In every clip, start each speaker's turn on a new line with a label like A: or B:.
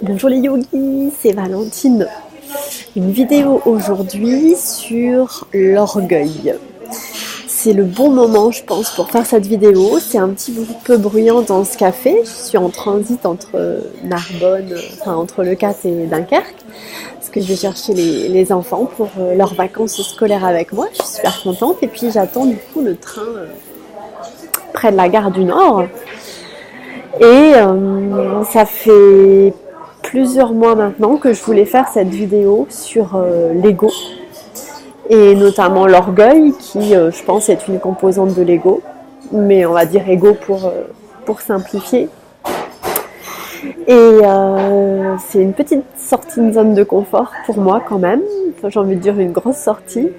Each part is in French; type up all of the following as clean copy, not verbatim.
A: Bonjour les yogis, c'est Valentine. Une vidéo aujourd'hui sur l'orgueil. C'est le bon moment, je pense, pour faire cette vidéo. C'est un petit peu bruyant dans ce café. Je suis en transit entre Narbonne, entre Le Cat et Dunkerque, parce que je vais chercher les enfants pour leurs vacances scolaires avec moi. Je suis super contente. Et puis j'attends du coup le train près de la gare du Nord. Et ça fait plusieurs mois maintenant que je voulais faire cette vidéo sur l'ego et notamment l'orgueil qui je pense est une composante de l'ego, mais on va dire ego pour simplifier. Et c'est une petite sortie de zone de confort pour moi quand même, enfin, j'ai envie de dire une grosse sortie.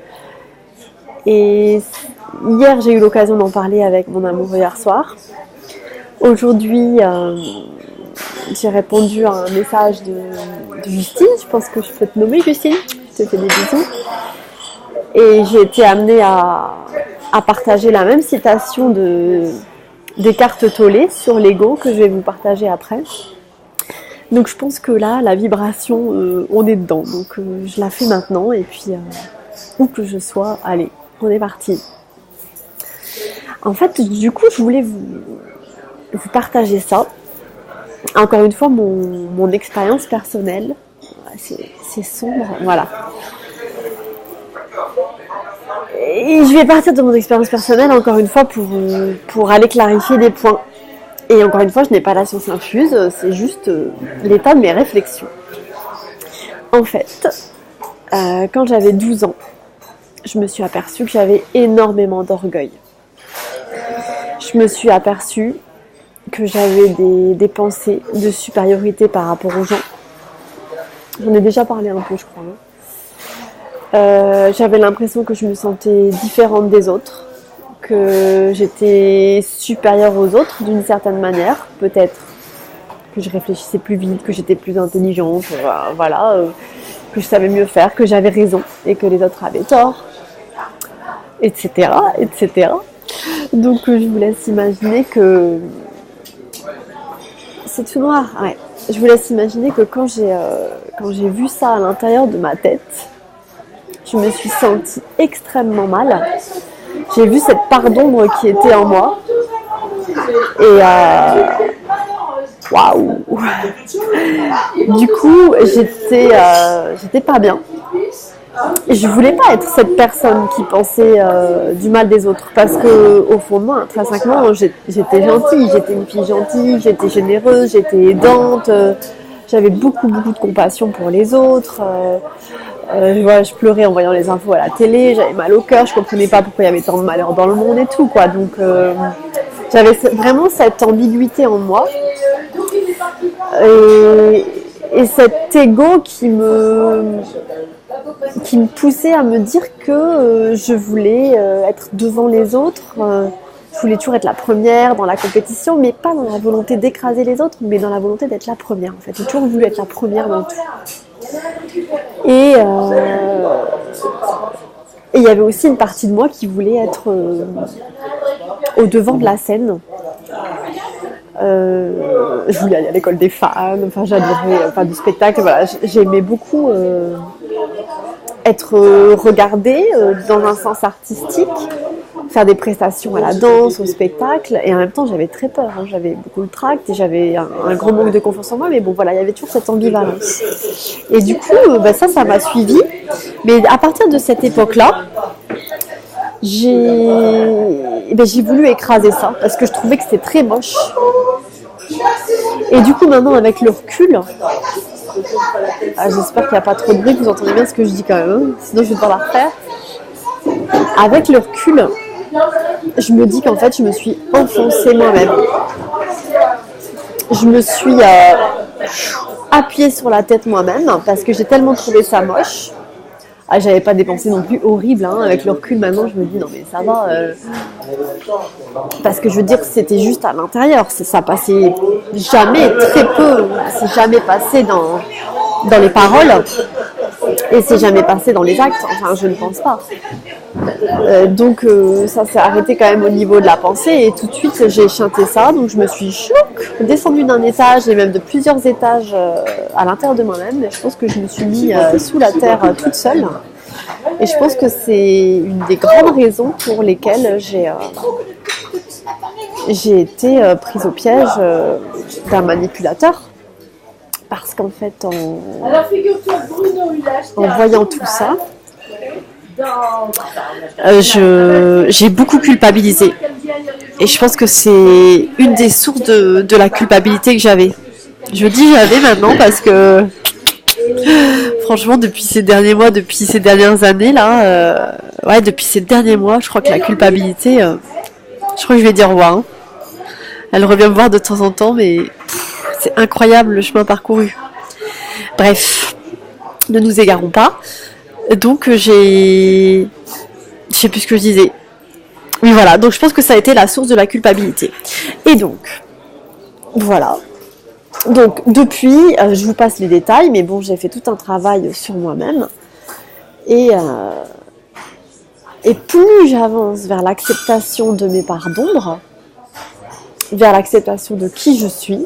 A: Et hier j'ai eu l'occasion d'en parler avec mon amoureux hier soir. Aujourd'hui j'ai répondu à un message de Justine, je pense que je peux te nommer Justine, je te fais des bisous. Et j'ai été amenée à partager la même citation d'Eckhart Tolle sur l'ego que je vais vous partager après. Donc je pense que là, la vibration, on est dedans. Donc je la fais maintenant et puis où que je sois, allez, on est parti. En fait, du coup, je voulais vous partager ça. Encore une fois, mon expérience personnelle, c'est sombre, voilà. Et je vais partir de mon expérience personnelle, encore une fois, pour aller clarifier des points. Et encore une fois, je n'ai pas la science infuse, c'est juste l'état de mes réflexions. En fait, quand j'avais 12 ans, je me suis aperçue que j'avais énormément d'orgueil. Je me suis aperçue que j'avais des pensées de supériorité par rapport aux gens. J'en ai déjà parlé un peu, je crois. J'avais l'impression que je me sentais différente des autres, que j'étais supérieure aux autres d'une certaine manière, peut-être que je réfléchissais plus vite, que j'étais plus intelligente, voilà, que je savais mieux faire, que j'avais raison et que les autres avaient tort, etc., etc. Donc je vous laisse imaginer que c'est tout noir, ouais. Je vous laisse imaginer que quand j'ai vu ça à l'intérieur de ma tête, je me suis sentie extrêmement mal. J'ai vu cette part d'ombre qui était en moi. Et waouh. Du coup, j'étais pas bien. Je voulais pas être cette personne qui pensait du mal des autres, parce que au fond de moi, intrinsèquement, j'étais gentille, j'étais une fille gentille, j'étais généreuse, j'étais aidante, j'avais beaucoup de compassion pour les autres. Je pleurais en voyant les infos à la télé, j'avais mal au cœur, je comprenais pas pourquoi il y avait tant de malheur dans le monde et tout, quoi. Donc j'avais vraiment cette ambiguïté en moi et cet ego qui me poussait à me dire que je voulais être devant les autres, je voulais toujours être la première dans la compétition, mais pas dans la volonté d'écraser les autres, mais dans la volonté d'être la première en fait. J'ai toujours voulu être la première dans tout. Et il y avait aussi une partie de moi qui voulait être au devant de la scène. Je voulais aller à l'école des fans, j'adorais du spectacle, voilà, j'aimais beaucoup être regardée dans un sens artistique, faire des prestations à la danse, au spectacle, et en même temps j'avais très peur, j'avais beaucoup de tract et j'avais un grand manque de confiance en moi, mais bon voilà, il y avait toujours cette ambivalence. Et du coup, ça m'a suivie, mais à partir de cette époque-là, j'ai voulu écraser ça, parce que je trouvais que c'était très moche. Et du coup maintenant avec le recul, j'espère qu'il n'y a pas trop de bruit, que vous entendez bien ce que je dis quand même, hein, sinon je vais devoir la refaire. Avec le recul, je me dis qu'en fait je me suis enfoncée moi-même. Je me suis appuyée sur la tête moi-même parce que j'ai tellement trouvé ça moche. J'avais pas des pensées non plus horribles, hein. Avec le recul maintenant je me dis non mais ça va, parce que je veux dire c'était juste à l'intérieur, ça passait jamais, très peu, c'est jamais passé dans les paroles et c'est jamais passé dans les actes, enfin je ne pense pas. Donc ça s'est arrêté quand même au niveau de la pensée et tout de suite j'ai chanté ça, donc je me suis descendue d'un étage et même de plusieurs étages à l'intérieur de moi-même. Et je pense que je me suis mis sous la terre toute seule et je pense que c'est une des grandes raisons pour lesquelles j'ai été prise au piège d'un manipulateur. Parce qu'en fait, en voyant tout ça, j'ai beaucoup culpabilisé. Et je pense que c'est une des sources de la culpabilité que j'avais. Je dis j'avais maintenant parce que franchement, depuis ces derniers mois, depuis ces dernières années là, depuis ces derniers mois, je crois que la culpabilité, je crois que je vais dire ouais. Hein. Elle revient me voir de temps en temps, mais c'est incroyable le chemin parcouru. Bref, ne nous égarons pas. Donc je sais plus ce que je disais. Oui voilà, donc je pense que ça a été la source de la culpabilité. Et donc, voilà. Donc depuis, je vous passe les détails, mais bon, j'ai fait tout un travail sur moi-même. Et plus j'avance vers l'acceptation de mes parts d'ombre, vers l'acceptation de qui je suis,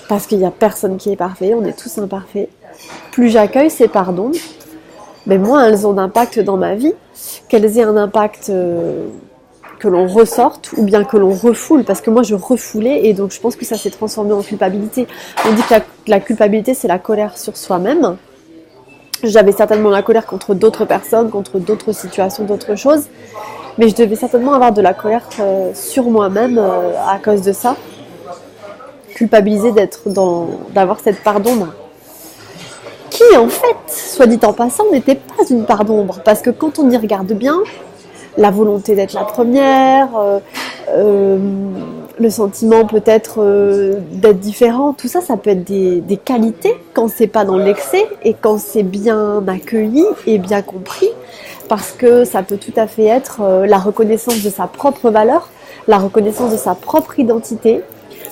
A: parce qu'il n'y a personne qui est parfait, on est tous imparfaits, plus j'accueille ces parts d'ombre, mais moins elles ont d'impact dans ma vie, qu'elles aient un impact que l'on ressorte ou bien que l'on refoule, parce que moi je refoulais et donc je pense que ça s'est transformé en culpabilité. On dit que la culpabilité c'est la colère sur soi-même. J'avais certainement la colère contre d'autres personnes, contre d'autres situations, d'autres choses, mais je devais certainement avoir de la colère sur moi-même à cause de ça. Culpabiliser d'avoir cette part d'ombre. Qui en fait, soit dit en passant, n'était pas une part d'ombre. Parce que quand on y regarde bien, la volonté d'être la première, le sentiment peut-être d'être différent, tout ça, ça peut être des qualités quand c'est pas dans l'excès et quand c'est bien accueilli et bien compris. Parce que ça peut tout à fait être la reconnaissance de sa propre valeur, la reconnaissance de sa propre identité,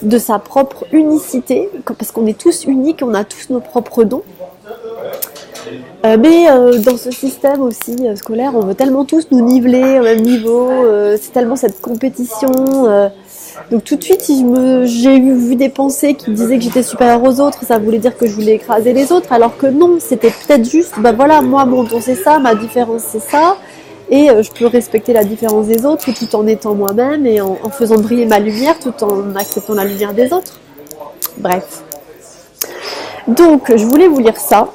A: de sa propre unicité, parce qu'on est tous uniques, on a tous nos propres dons. Mais dans ce système aussi scolaire, on veut tellement tous nous niveler au même niveau, c'est tellement cette compétition. Donc tout de suite, j'ai vu des pensées qui disaient que j'étais supérieure aux autres, ça voulait dire que je voulais écraser les autres, alors que non, c'était peut-être juste, voilà, moi mon don c'est ça, ma différence c'est ça, et je peux respecter la différence des autres tout en étant moi-même et en faisant briller ma lumière tout en acceptant la lumière des autres. Bref. Donc je voulais vous lire ça,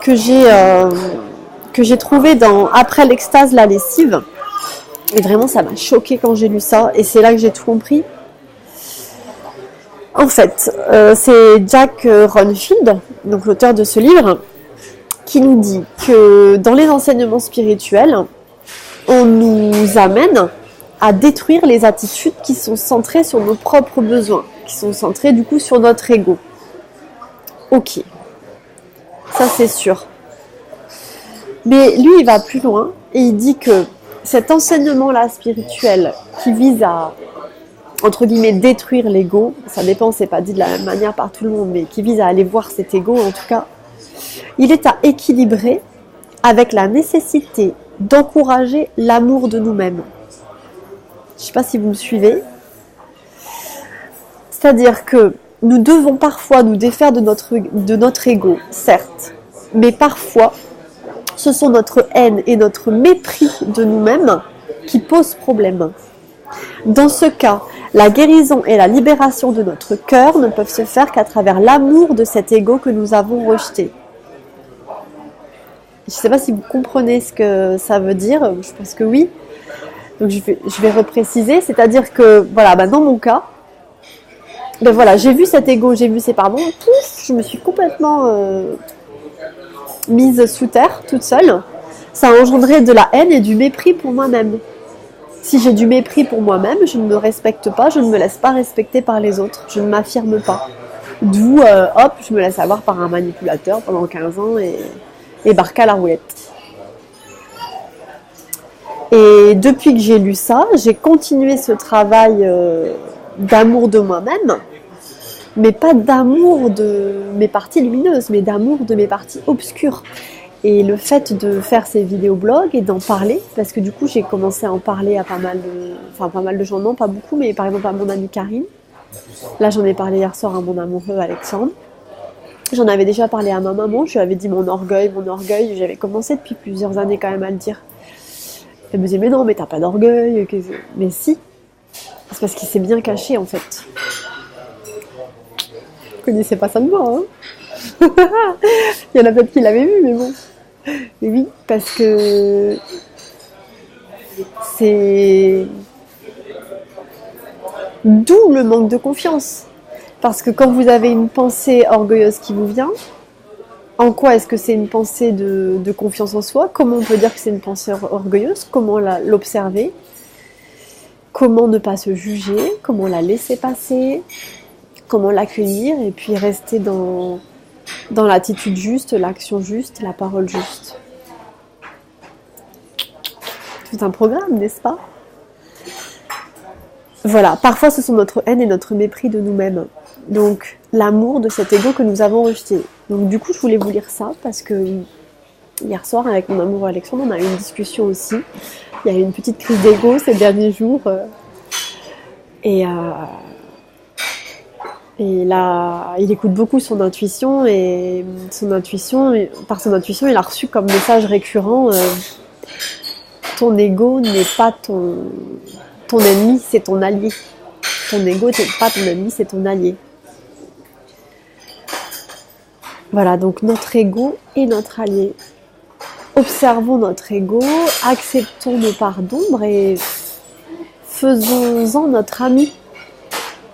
A: que j'ai trouvé dans Après l'extase, la lessive. Et vraiment, ça m'a choquée quand j'ai lu ça. Et c'est là que j'ai tout compris. En fait, c'est Jack Ronfield, donc l'auteur de ce livre, qui nous dit que dans les enseignements spirituels, on nous amène à détruire les attitudes qui sont centrées sur nos propres besoins, qui sont centrées du coup sur notre ego. Ok. Ça, c'est sûr. Mais lui, il va plus loin et il dit que cet enseignement-là spirituel qui vise à, entre guillemets, détruire l'ego, ça dépend, c'est pas dit de la même manière par tout le monde, mais qui vise à aller voir cet ego, en tout cas, il est à équilibrer avec la nécessité d'encourager l'amour de nous-mêmes. Je ne sais pas si vous me suivez. C'est-à-dire que nous devons parfois nous défaire de notre ego, certes, mais parfois, ce sont notre haine et notre mépris de nous-mêmes qui posent problème. Dans ce cas, la guérison et la libération de notre cœur ne peuvent se faire qu'à travers l'amour de cet ego que nous avons rejeté. Je ne sais pas si vous comprenez ce que ça veut dire, je pense que oui. Donc je vais repréciser, c'est-à-dire que voilà, dans mon cas, voilà, j'ai vu cet ego, j'ai vu ces pardons, pouf, je me suis complètement mise sous terre, toute seule. Ça a engendré de la haine et du mépris pour moi-même. Si j'ai du mépris pour moi-même, je ne me respecte pas, je ne me laisse pas respecter par les autres, je ne m'affirme pas. D'où, je me laisse avoir par un manipulateur pendant 15 ans et barque à la roulette. Et depuis que j'ai lu ça, j'ai continué ce travail d'amour de moi-même, mais pas d'amour de mes parties lumineuses, mais d'amour de mes parties obscures. Et le fait de faire ces vidéoblogs et d'en parler, parce que du coup j'ai commencé à en parler à pas mal de gens, non pas beaucoup, mais par exemple à mon amie Karine. Là j'en ai parlé hier soir à mon amoureux Alexandre. J'en avais déjà parlé à ma maman, je lui avais dit mon orgueil, j'avais commencé depuis plusieurs années quand même à le dire. Elle me disait mais non mais t'as pas d'orgueil, mais si, c'est parce qu'il s'est bien caché en fait. Vous connaissez pas ça de moi, hein. Il y en a peut-être qui l'avaient vu, mais bon. Mais oui, parce que c'est d'où le manque de confiance. Parce que quand vous avez une pensée orgueilleuse qui vous vient, en quoi est-ce que c'est une pensée de confiance en soi? Comment on peut dire que c'est une pensée orgueilleuse? Comment l'observer? Comment ne pas se juger? Comment la laisser passer? Comment l'accueillir? Et puis rester dans l'attitude juste, l'action juste, la parole juste. Tout un programme, n'est-ce pas? Voilà, parfois ce sont notre haine et notre mépris de nous-mêmes. Donc l'amour de cet ego que nous avons rejeté. Donc du coup je voulais vous lire ça parce que hier soir avec mon amoureux Alexandre on a eu une discussion aussi. Il y a eu une petite crise d'ego ces derniers jours. Et là, il écoute beaucoup son intuition et par son intuition, il a reçu comme message récurrent ton ego n'est pas ton ennemi, c'est ton allié. Ton ego n'est pas ton ennemi, c'est ton allié. Voilà, donc notre ego est notre allié. Observons notre ego, acceptons nos parts d'ombre et faisons-en notre ami.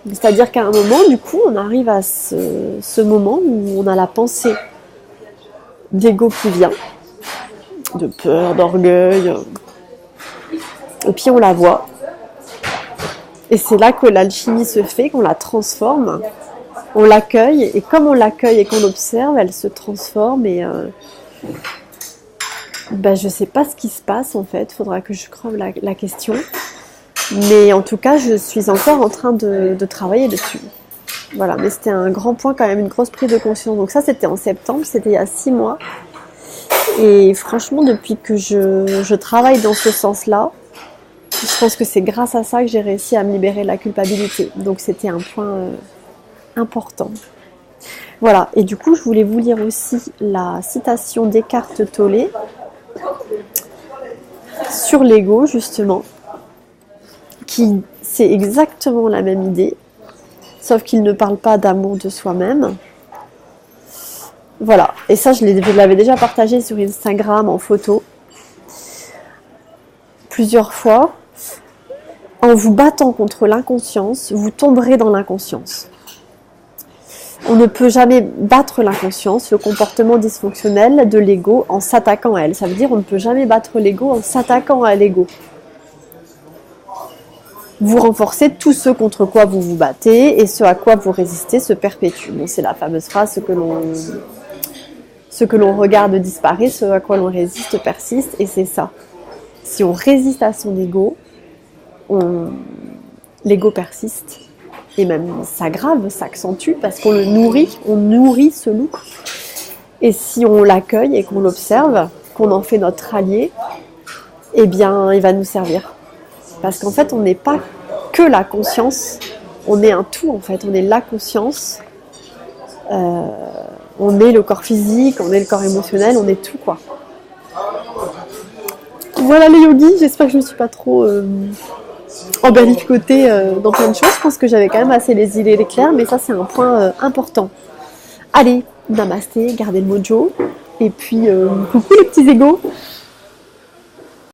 A: C'est-à-dire qu'à un moment, du coup, on arrive à ce moment où on a la pensée d'ego qui vient, de peur, d'orgueil, et puis on la voit. Et c'est là que l'alchimie se fait, qu'on la transforme, on l'accueille, et comme on l'accueille et qu'on l'observe, elle se transforme, et je sais pas ce qui se passe en fait, faudra que je creuve la question. Mais en tout cas, je suis encore en train de travailler dessus. Voilà, mais c'était un grand point quand même, une grosse prise de conscience. Donc ça, c'était en septembre, c'était il y a 6 mois. Et franchement, depuis que je travaille dans ce sens-là, je pense que c'est grâce à ça que j'ai réussi à me libérer de la culpabilité. Donc c'était un point important. Voilà, et du coup, je voulais vous lire aussi la citation d'Eckhart Tolle sur l'ego, justement. C'est exactement la même idée, sauf qu'il ne parle pas d'amour de soi-même. Voilà, et ça je l'avais déjà partagé sur Instagram en photo plusieurs fois. En vous battant contre l'inconscience, vous tomberez dans l'inconscience. On ne peut jamais battre l'inconscience, le comportement dysfonctionnel de l'ego en s'attaquant à elle. Ça veut dire on ne peut jamais battre l'ego en s'attaquant à l'ego. Vous renforcez tout ce contre quoi vous vous battez et ce à quoi vous résistez se perpétue. Bon, c'est la fameuse phrase, ce que l'on regarde disparaît, ce à quoi l'on résiste persiste, et c'est ça. Si on résiste à son ego, l'ego persiste et même s'aggrave, s'accentue parce qu'on le nourrit, on nourrit ce loup. Et si on l'accueille et qu'on l'observe, qu'on en fait notre allié, eh bien, il va nous servir. Parce qu'en fait, on n'est pas que la conscience, on est un tout en fait, on est la conscience, on est le corps physique, on est le corps émotionnel, on est tout quoi. Voilà les yogis, j'espère que je ne me suis pas trop embellicotée dans plein de choses, je pense que j'avais quand même assez les idées claires, mais ça c'est un point important. Allez, namasté, gardez le mojo, et puis coucou les petits égos.